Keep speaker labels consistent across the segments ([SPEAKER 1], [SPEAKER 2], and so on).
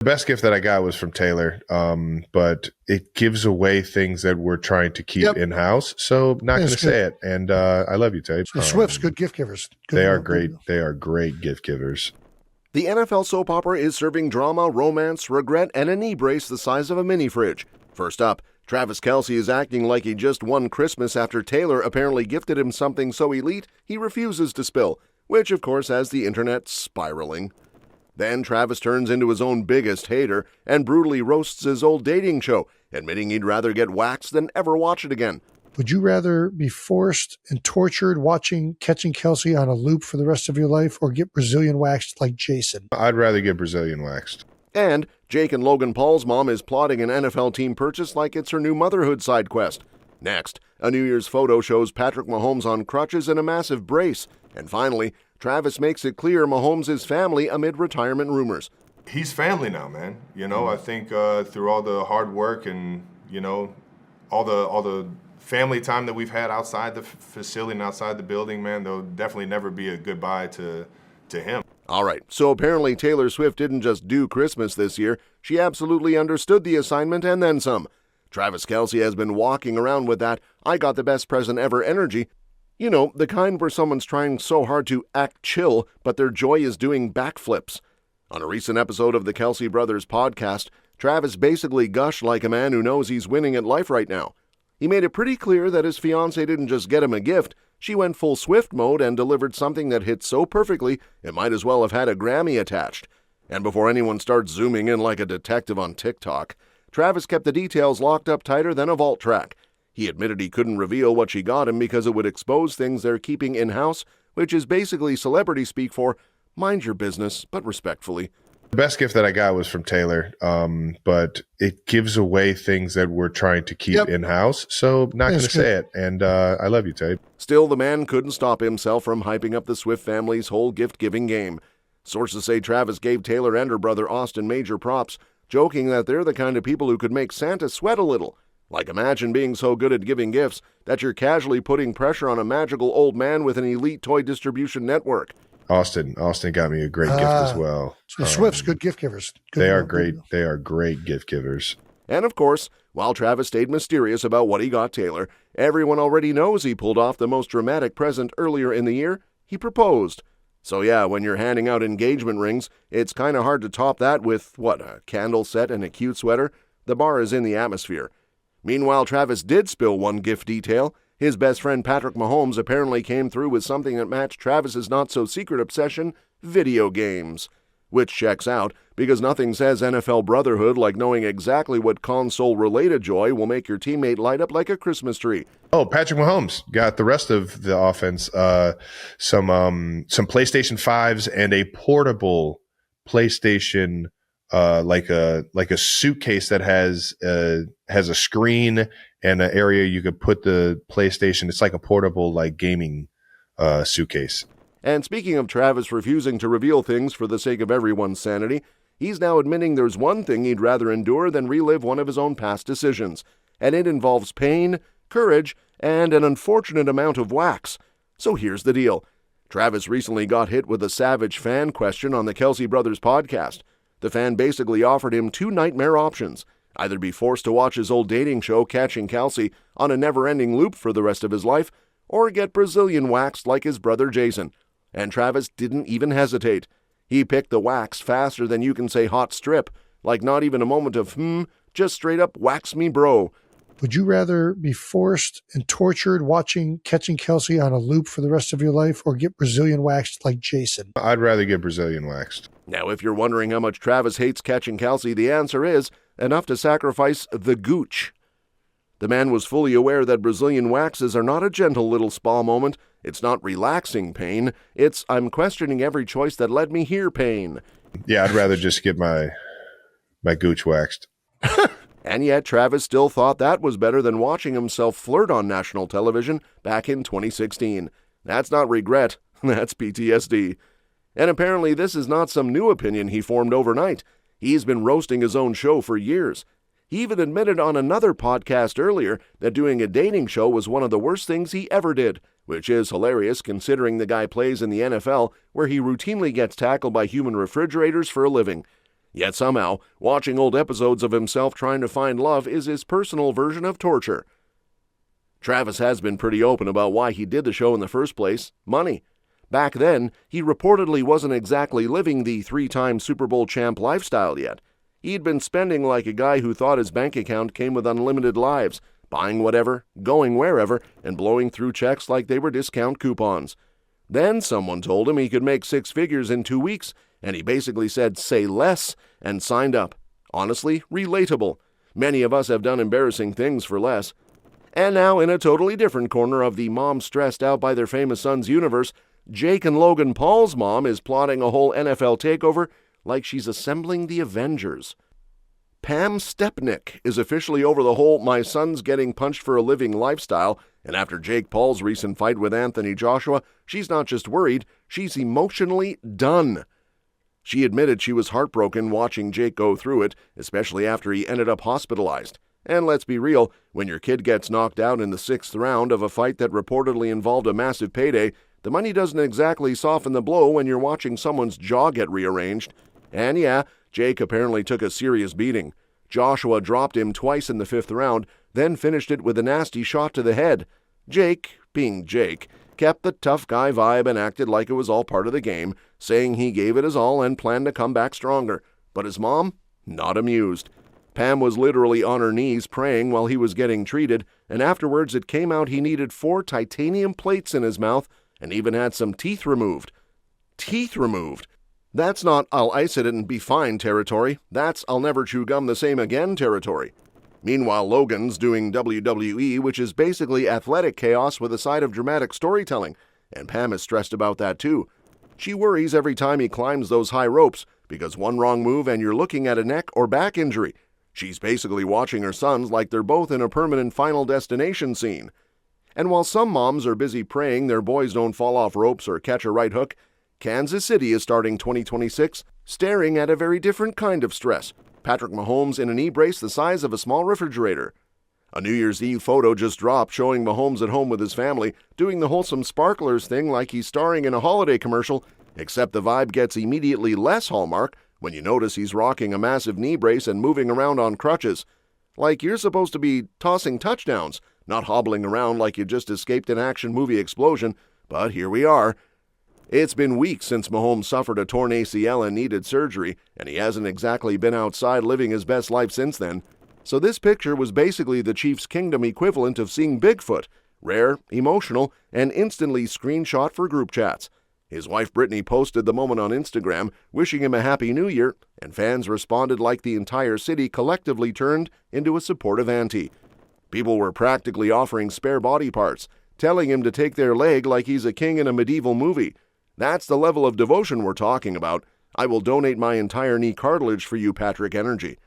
[SPEAKER 1] The best gift that I got was from Taylor, but it gives away things that we're trying to keep in-house, so not going to say it. And I love you, Tate.
[SPEAKER 2] The Swifts, good gift givers.
[SPEAKER 1] They are great. They are great gift givers.
[SPEAKER 3] The NFL soap opera is serving drama, romance, regret, and a knee brace the size of a mini fridge. First up, Travis Kelce is acting like he just won Christmas after Taylor apparently gifted him something so elite he refuses to spill, which of course has the internet spiraling. Then Travis turns into his own biggest hater and brutally roasts his old dating show, admitting he'd rather get waxed than ever watch it again.
[SPEAKER 2] Would you rather be forced and tortured catching Kelce on a loop for the rest of your life or get Brazilian waxed like Jason?
[SPEAKER 1] I'd rather get Brazilian waxed.
[SPEAKER 3] And Jake and Logan Paul's mom is plotting an NFL team purchase like it's her new motherhood side quest. Next, a New Year's photo shows Patrick Mahomes on crutches and a massive brace. And finally, Travis makes it clear Mahomes is family amid retirement rumors.
[SPEAKER 4] He's family now, man. I think through all the hard work and, all the family time that we've had outside the facility and outside the building, man, there'll definitely never be a goodbye to him.
[SPEAKER 3] All right, so apparently Taylor Swift didn't just do Christmas this year. She absolutely understood the assignment and then some. Travis Kelce has been walking around with that "I got the best present ever" energy. The kind where someone's trying so hard to act chill, but their joy is doing backflips. On a recent episode of the Kelce Brothers podcast, Travis basically gushed like a man who knows he's winning at life right now. He made it pretty clear that his fiancée didn't just get him a gift, she went full Swift mode and delivered something that hit so perfectly it might as well have had a Grammy attached. And before anyone starts zooming in like a detective on TikTok, Travis kept the details locked up tighter than a vault track. He admitted he couldn't reveal what she got him because it would expose things they're keeping in-house, which is basically celebrity speak for mind your business, but respectfully.
[SPEAKER 1] The best gift that I got was from Taylor, but it gives away things that we're trying to keep in-house, so not going to say it. And I love you, Tate.
[SPEAKER 3] Still, the man couldn't stop himself from hyping up the Swift family's whole gift-giving game. Sources say Travis gave Taylor and her brother Austin major props, joking that they're the kind of people who could make Santa sweat a little. Like, imagine being so good at giving gifts that you're casually putting pressure on a magical old man with an elite toy distribution network.
[SPEAKER 1] Austin got me a great gift as well.
[SPEAKER 2] The Swifts, good gift givers.
[SPEAKER 1] They are great. They are great gift givers.
[SPEAKER 3] And of course, while Travis stayed mysterious about what he got Taylor, everyone already knows he pulled off the most dramatic present earlier in the year. He proposed. So yeah, when you're handing out engagement rings, it's kind of hard to top that with, a candle set and a cute sweater? The bar is in the atmosphere. Meanwhile, Travis did spill one gift detail. His best friend Patrick Mahomes apparently came through with something that matched Travis's not-so-secret obsession, video games. Which checks out, because nothing says NFL brotherhood like knowing exactly what console-related joy will make your teammate light up like a Christmas tree.
[SPEAKER 1] Oh, Patrick Mahomes got the rest of the offense, some PlayStation 5s and a portable PlayStation like a suitcase that has a screen and an area you could put the PlayStation. It's like a portable gaming suitcase.
[SPEAKER 3] And speaking of Travis refusing to reveal things for the sake of everyone's sanity, he's now admitting there's one thing he'd rather endure than relive one of his own past decisions, and it involves pain, courage, and an unfortunate amount of wax. So here's the deal. Travis recently got hit with a savage fan question on the Kelce Brothers podcast. The fan basically offered him two nightmare options: either be forced to watch his old dating show, Catching Kelce, on a never-ending loop for the rest of his life, or get Brazilian waxed like his brother Jason. And Travis didn't even hesitate. He picked the wax faster than you can say hot strip, like not even a moment of just straight up wax me bro.
[SPEAKER 2] Would you rather be forced and tortured catching Kelce on a loop for the rest of your life or get Brazilian waxed like Jason?
[SPEAKER 1] I'd rather get Brazilian waxed.
[SPEAKER 3] Now, if you're wondering how much Travis hates catching Kelce, the answer is enough to sacrifice the gooch. The man was fully aware that Brazilian waxes are not a gentle little spa moment. It's not relaxing pain. It's I'm questioning every choice that led me here pain.
[SPEAKER 1] Yeah, I'd rather just get my gooch waxed.
[SPEAKER 3] And yet Travis still thought that was better than watching himself flirt on national television back in 2016. That's not regret, that's PTSD. And apparently this is not some new opinion he formed overnight. He's been roasting his own show for years. He even admitted on another podcast earlier that doing a dating show was one of the worst things he ever did, which is hilarious considering the guy plays in the NFL, where he routinely gets tackled by human refrigerators for a living. Yet somehow, watching old episodes of himself trying to find love is his personal version of torture. Travis has been pretty open about why he did the show in the first place: money. Back then, he reportedly wasn't exactly living the 3-time Super Bowl champ lifestyle yet. He'd been spending like a guy who thought his bank account came with unlimited lives, buying whatever, going wherever, and blowing through checks like they were discount coupons. Then someone told him he could make 6 figures in 2 weeks, and he basically said, "Say less," and signed up. Honestly, relatable. Many of us have done embarrassing things for less. And now, in a totally different corner of the mom stressed out by their famous son's universe, Jake and Logan Paul's mom is plotting a whole NFL takeover like she's assembling the Avengers. Pam Stepnick is officially over the whole "my son's getting punched for a living" lifestyle, and after Jake Paul's recent fight with Anthony Joshua, she's not just worried, she's emotionally done. She admitted she was heartbroken watching Jake go through it, especially after he ended up hospitalized. And let's be real, when your kid gets knocked out in the 6th round of a fight that reportedly involved a massive payday, the money doesn't exactly soften the blow when you're watching someone's jaw get rearranged. And yeah, Jake apparently took a serious beating. Joshua dropped him twice in the 5th round, then finished it with a nasty shot to the head. Jake, being Jake, kept the tough guy vibe and acted like it was all part of the game, saying he gave it his all and planned to come back stronger. But his mom? Not amused. Pam was literally on her knees praying while he was getting treated, and afterwards it came out he needed 4 titanium plates in his mouth and even had some teeth removed. Teeth removed? That's not "I'll ice it and be fine" territory. That's "I'll never chew gum the same again" territory. Meanwhile, Logan's doing WWE, which is basically athletic chaos with a side of dramatic storytelling, and Pam is stressed about that too. She worries every time he climbs those high ropes, because one wrong move and you're looking at a neck or back injury. She's basically watching her sons like they're both in a permanent Final Destination scene. And while some moms are busy praying their boys don't fall off ropes or catch a right hook, Kansas City is starting 2026 staring at a very different kind of stress. Patrick Mahomes in a knee brace the size of a small refrigerator. A New Year's Eve photo just dropped showing Mahomes at home with his family, doing the wholesome sparklers thing like he's starring in a holiday commercial, except the vibe gets immediately less Hallmark when you notice he's rocking a massive knee brace and moving around on crutches. Like you're supposed to be tossing touchdowns, not hobbling around like you just escaped an action movie explosion, but here we are. It's been weeks since Mahomes suffered a torn ACL and needed surgery, and he hasn't exactly been outside living his best life since then. So this picture was basically the Chiefs' Kingdom equivalent of seeing Bigfoot, rare, emotional, and instantly screenshot for group chats. His wife Brittany posted the moment on Instagram, wishing him a Happy New Year, and fans responded like the entire city collectively turned into a supportive auntie. People were practically offering spare body parts, telling him to take their leg like he's a king in a medieval movie. That's the level of devotion we're talking about. I will donate my entire knee cartilage for you, Patrick Energy.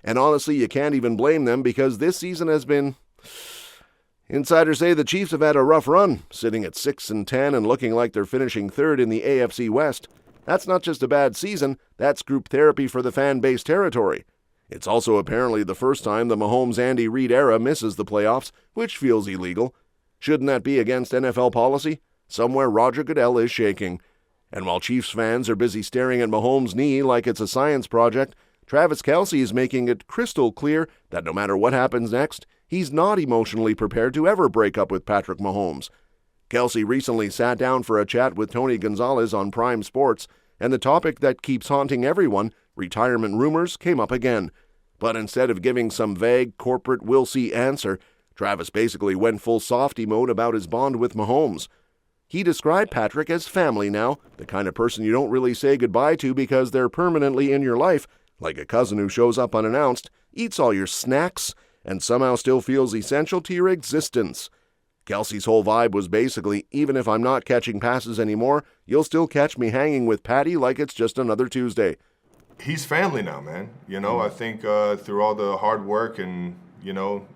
[SPEAKER 3] And honestly, you can't even blame them because this season has been... Insiders say the Chiefs have had a rough run, sitting at 6-10 and looking like they're finishing 3rd in the AFC West. That's not just a bad season, that's group therapy for the fan base territory. It's also apparently the first time the Mahomes-Andy Reid era misses the playoffs, which feels illegal. Shouldn't that be against NFL policy? Somewhere Roger Goodell is shaking. And while Chiefs fans are busy staring at Mahomes' knee like it's a science project, Travis Kelce is making it crystal clear that no matter what happens next, he's not emotionally prepared to ever break up with Patrick Mahomes. Kelce recently sat down for a chat with Tony Gonzalez on Prime Sports, and the topic that keeps haunting everyone, retirement rumors, came up again. But instead of giving some vague corporate "we'll see" answer, Travis basically went full softy mode about his bond with Mahomes. He described Patrick as family now, the kind of person you don't really say goodbye to because they're permanently in your life, like a cousin who shows up unannounced, eats all your snacks, and somehow still feels essential to your existence. Kelce's whole vibe was basically, even if I'm not catching passes anymore, you'll still catch me hanging with Patty like it's just another Tuesday.
[SPEAKER 4] He's family now, man. You know, I think through all the hard work and, you know,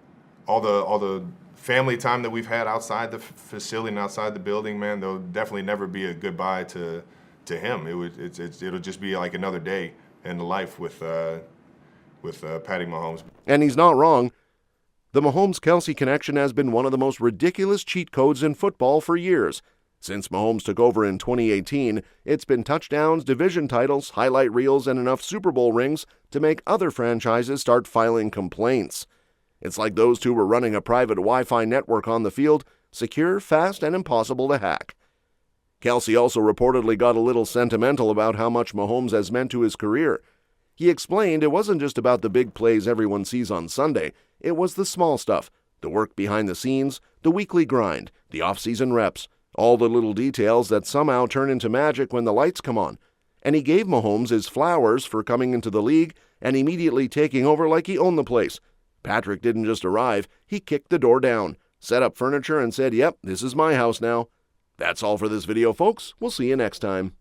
[SPEAKER 4] all the family time that we've had outside the facility and outside the building, man, there'll definitely never be a goodbye to him. It'll just be like another day in the life with Patty Mahomes.
[SPEAKER 3] And he's not wrong. The Mahomes-Kelce connection has been one of the most ridiculous cheat codes in football for years. Since Mahomes took over in 2018, it's been touchdowns, division titles, highlight reels, and enough Super Bowl rings to make other franchises start filing complaints. It's like those two were running a private Wi-Fi network on the field, secure, fast, and impossible to hack. Kelce also reportedly got a little sentimental about how much Mahomes has meant to his career. He explained it wasn't just about the big plays everyone sees on Sunday, it was the small stuff, the work behind the scenes, the weekly grind, the off-season reps, all the little details that somehow turn into magic when the lights come on. And he gave Mahomes his flowers for coming into the league and immediately taking over like he owned the place. Patrick didn't just arrive, he kicked the door down, set up furniture, and said, "Yep, this is my house now." That's all for this video, folks. We'll see you next time.